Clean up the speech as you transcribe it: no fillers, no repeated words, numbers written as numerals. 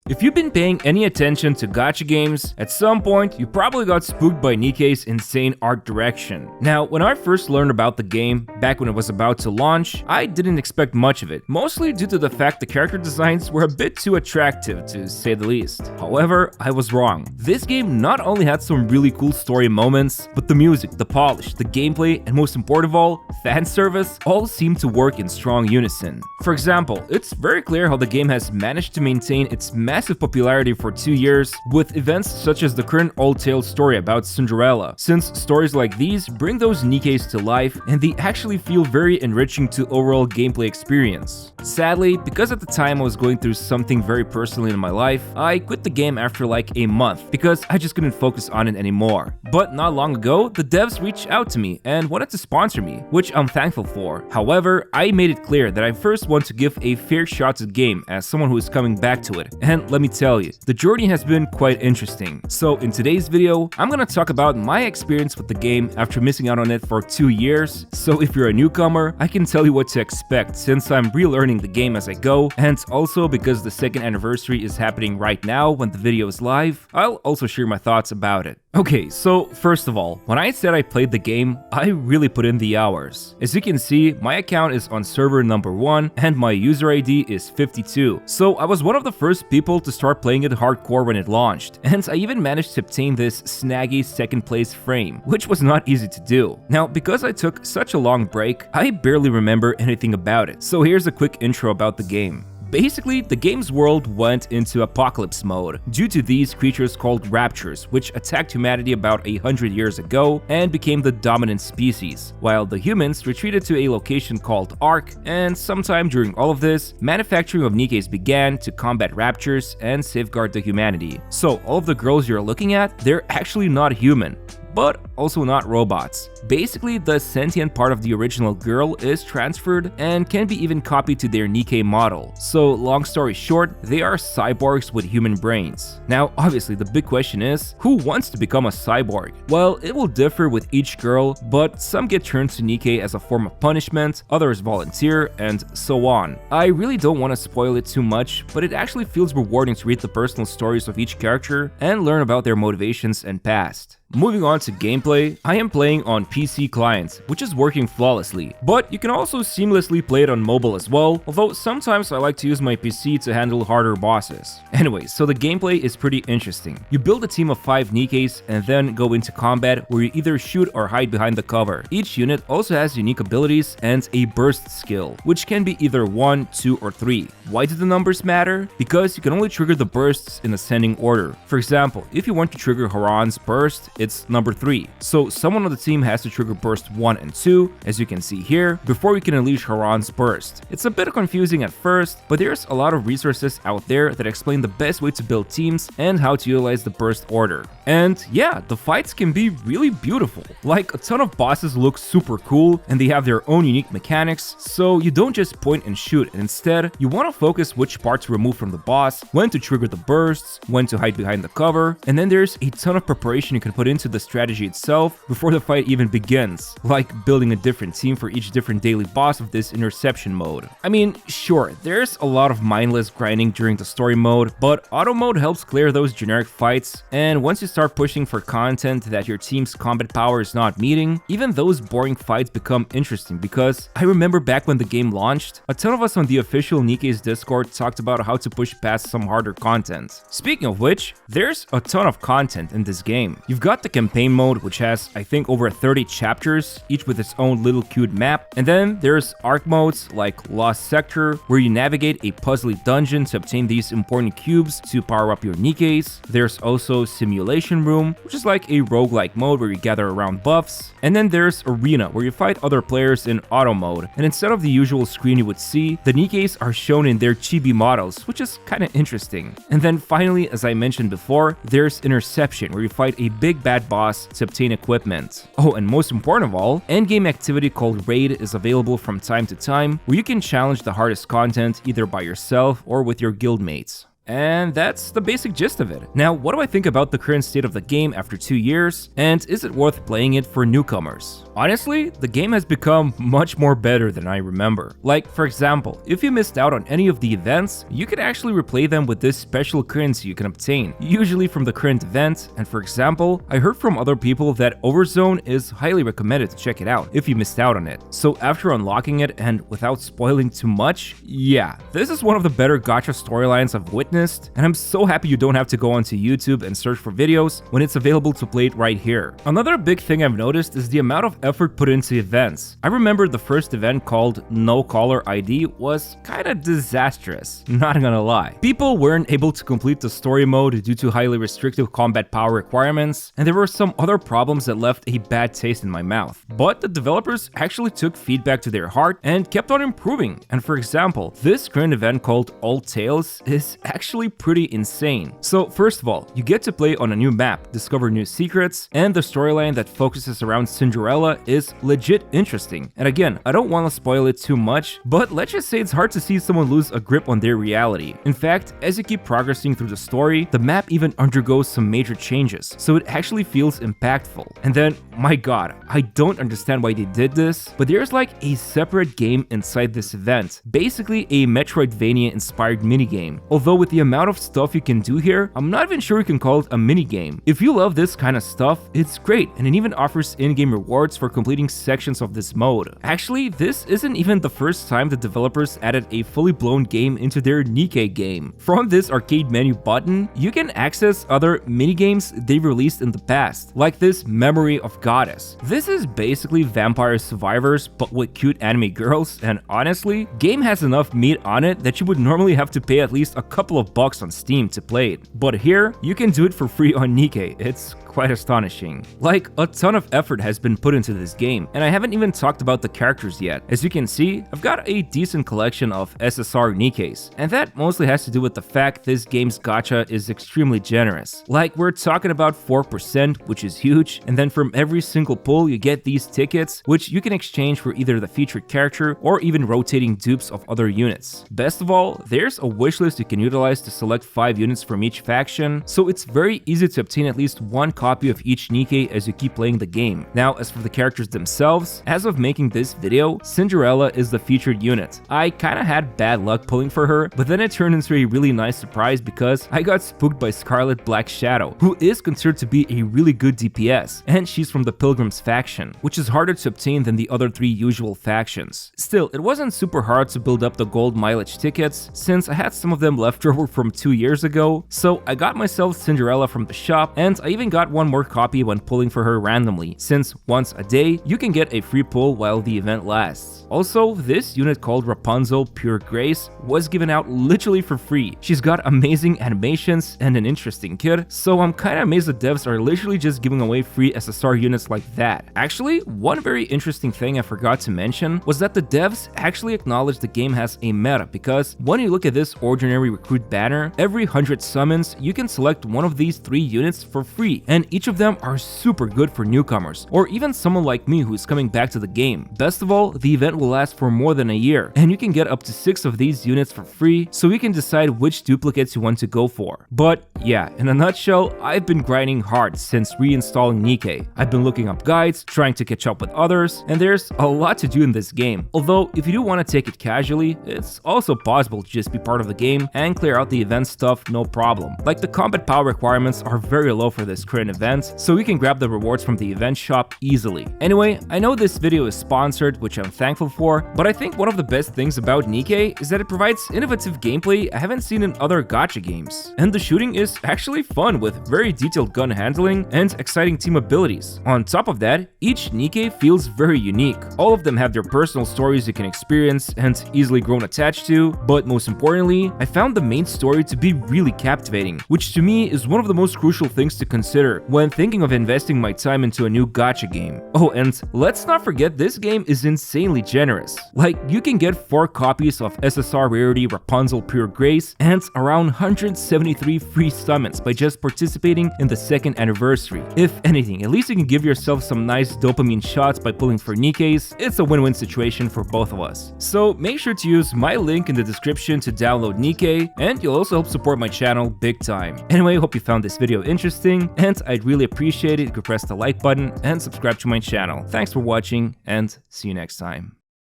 If you've been paying any attention to gacha games, at some point you probably got spooked by Nikke's insane art direction. Now, when I first learned about the game, back when it was about to launch, I didn't expect much of it, mostly due to the fact the character designs were a bit too attractive, to say the least. However, I was wrong. This game not only had some really cool story moments, but the music, the polish, the gameplay, and most important of all, fan service, all seem to work in strong unison. For example, it's very clear how the game has managed to maintain its massive popularity for 2 years with events such as the current Old Tale story about Cinderella, since stories like these bring those Nikkes to life and they actually feel very enriching to overall gameplay experience. Sadly, because at the time I was going through something very personal in my life, I quit the game after like a month because I just couldn't focus on it anymore. But not long ago, the devs reached out to me and wanted to sponsor me, which I'm thankful for. However, I made it clear that I first want to give a fair shot to the game as someone who is coming back to it. And let me tell you, the journey has been quite interesting. So in today's video, I'm gonna talk about my experience with the game after missing out on it for 2 years. So if you're a newcomer, I can tell you what to expect since I'm relearning the game as I go, and also because the second anniversary is happening right now when the video is live, I'll also share my thoughts about it. Okay, so first of all, when I said I played the game, I really put in the hours. As you can see, my account is on server number 1 and my user ID is 52. So I was one of the first people to start playing it hardcore when it launched, and I even managed to obtain this snaggy second place frame, which was not easy to do. Now, because I took such a long break, I barely remember anything about it. So here's a quick intro about the game. Basically, the game's world went into apocalypse mode due to these creatures called raptures, which attacked humanity about 100 years ago and became the dominant species, while the humans retreated to a location called Ark, and sometime during all of this, manufacturing of Nikkes began to combat raptures and safeguard the humanity. So all of the girls you're looking at, they're actually not human, but also not robots. Basically, the sentient part of the original girl is transferred and can be even copied to their Nikke model. So long story short, they are cyborgs with human brains. Now, obviously the big question is, who wants to become a cyborg? Well, it will differ with each girl, but some get turned to Nikke as a form of punishment, others volunteer, and so on. I really don't want to spoil it too much, but it actually feels rewarding to read the personal stories of each character and learn about their motivations and past. Moving on to gameplay, I am playing on PC clients, which is working flawlessly, but you can also seamlessly play it on mobile as well, although sometimes I like to use my PC to handle harder bosses. Anyway, so the gameplay is pretty interesting. You build a team of 5 Nikkes and then go into combat where you either shoot or hide behind the cover. Each unit also has unique abilities and a burst skill, which can be either 1, 2, or 3. Why do the numbers matter? Because you can only trigger the bursts in ascending order. For example, if you want to trigger Haran's burst, it's number 3. So someone on the team has to trigger burst 1 and 2, as you can see here, before you can unleash Haran's burst. It's a bit confusing at first, but there's a lot of resources out there that explain the best way to build teams and how to utilize the burst order. And yeah, the fights can be really beautiful. Like, a ton of bosses look super cool and they have their own unique mechanics, so you don't just point and shoot, and instead you want to focus which part to remove from the boss, when to trigger the bursts, when to hide behind the cover, and then there's a ton of preparation you can put into the strategy itself before the fight even begins, like building a different team for each different daily boss of this interception mode. I mean, sure, there's a lot of mindless grinding during the story mode, but auto mode helps clear those generic fights, and once you start pushing for content that your team's combat power is not meeting, even those boring fights become interesting, because I remember back when the game launched, a ton of us on the official Nikke's Discord talked about how to push past some harder content. Speaking of which, there's a ton of content in this game. You've got the campaign mode, which has, I think, over 30 chapters, each with its own little cute map. And then there's arc modes like Lost Sector, where you navigate a puzzly dungeon to obtain these important cubes to power up your Nikkes. There's also Simulation Room, which is like a roguelike mode where you gather around buffs. And then there's Arena, where you fight other players in auto mode. And instead of the usual screen you would see, the Nikkes are shown in their chibi models, which is kind of interesting. And then finally, as I mentioned before, there's Interception, where you fight a big bad boss to obtain equipment. Oh, and most important of all, endgame activity called Raid is available from time to time, where you can challenge the hardest content either by yourself or with your guildmates. And that's the basic gist of it. Now, what do I think about the current state of the game after 2 years, and is it worth playing it for newcomers? Honestly, the game has become much more better than I remember. Like, for example, if you missed out on any of the events, you can actually replay them with this special currency you can obtain, usually from the current event, and for example, I heard from other people that Overzone is highly recommended to check it out if you missed out on it. So after unlocking it and without spoiling too much, yeah, this is one of the better gacha storylines I've witnessed, and I'm so happy you don't have to go onto YouTube and search for videos when it's available to play it right here. Another big thing I've noticed is the amount of effort put into events. I remember the first event called No Caller ID was kinda disastrous, not gonna lie. People weren't able to complete the story mode due to highly restrictive combat power requirements, and there were some other problems that left a bad taste in my mouth. But the developers actually took feedback to their heart and kept on improving, and for example, this current event called Old Tales is actually pretty insane. So first of all, you get to play on a new map, discover new secrets, and the storyline that focuses around Cinderella is legit interesting. And again, I don't want to spoil it too much, but let's just say it's hard to see someone lose a grip on their reality. In fact, as you keep progressing through the story, the map even undergoes some major changes, so it actually feels impactful. And then, my god, I don't understand why they did this, but there's like a separate game inside this event, basically a Metroidvania-inspired minigame. Although with the amount of stuff you can do here, I'm not even sure you can call it a minigame. If you love this kind of stuff, it's great, and it even offers in-game rewards for completing sections of this mode. Actually, this isn't even the first time the developers added a fully blown game into their Nikke game. From this arcade menu button, you can access other minigames they've released in the past, like this Memory of Goddess. This is basically Vampire Survivors, but with cute anime girls, and honestly, game has enough meat on it that you would normally have to pay at least a couple of bucks on Steam to play it. But here, you can do it for free on Nikke. It's quite astonishing. Like, a ton of effort has been put into this game, and I haven't even talked about the characters yet. As you can see, I've got a decent collection of SSR Nikkes, and that mostly has to do with the fact this game's gacha is extremely generous. Like, we're talking about 4%, which is huge, and then from every single pull you get these tickets, which you can exchange for either the featured character or even rotating dupes of other units. Best of all, there's a wishlist you can utilize to select 5 units from each faction, so it's very easy to obtain at least one copy of each Nikke as you keep playing the game. Now, as for the characters themselves, as of making this video, Cinderella is the featured unit. I kinda had bad luck pulling for her, but then it turned into a really nice surprise because I got spooked by Scarlet Black Shadow, who is considered to be a really good DPS, and she's from the Pilgrims faction, which is harder to obtain than the other 3 usual factions. Still, it wasn't super hard to build up the gold mileage tickets, since I had some of them left over from 2 years ago, so I got myself Cinderella from the shop, and I even got one more copy when pulling for her randomly, since once a day, you can get a free pull while the event lasts. Also, this unit called Rapunzel Pure Grace was given out literally for free. She's got amazing animations and an interesting kid, so I'm kinda amazed that devs are literally just giving away free SSR units like that. Actually, one very interesting thing I forgot to mention was that the devs actually acknowledged the game has a meta, because when you look at this ordinary recruit banner, every 100 summons, you can select one of these 3 units for free, and each of them are super good for newcomers, or even someone like me who's coming back to the game. Best of all, the event will last for more than a year, and you can get up to 6 of these units for free, so you can decide which duplicates you want to go for. But yeah, in a nutshell, I've been grinding hard since reinstalling Nikke. I've been looking up guides, trying to catch up with others, and there's a lot to do in this game. Although, if you do want to take it casually, it's also possible to just be part of the game and clear out the event stuff no problem. Like, the combat power requirements are very low for this current event, so you can grab the rewards from the event shop easily. Anyway, I know this video is sponsored, which I'm thankful for, but I think one of the best things about Nikke is that it provides innovative gameplay I haven't seen in other gacha games. And the shooting is actually fun with very detailed gun handling and exciting team abilities. On top of that, each Nikke feels very unique. All of them have their personal stories you can experience and easily grow attached to, but most importantly, I found the main story to be really captivating, which to me is one of the most crucial things to consider when thinking of investing my time into a new gacha game. Oh, and let's not forget this game is insanely generous. Like, you can get 4 copies of SSR Rarity Rapunzel Pure Grace and around 173 free summons by just participating in the 2nd anniversary. If anything, at least you can give yourself some nice dopamine shots by pulling for Nikkes. It's a win-win situation for both of us. So make sure to use my link in the description to download Nikke, and and you'll also help support my channel big time. Anyway, hope you found this video interesting, and I'd really appreciate it if you could press the like button and subscribe to my channel. Thanks for watching, and see you next time.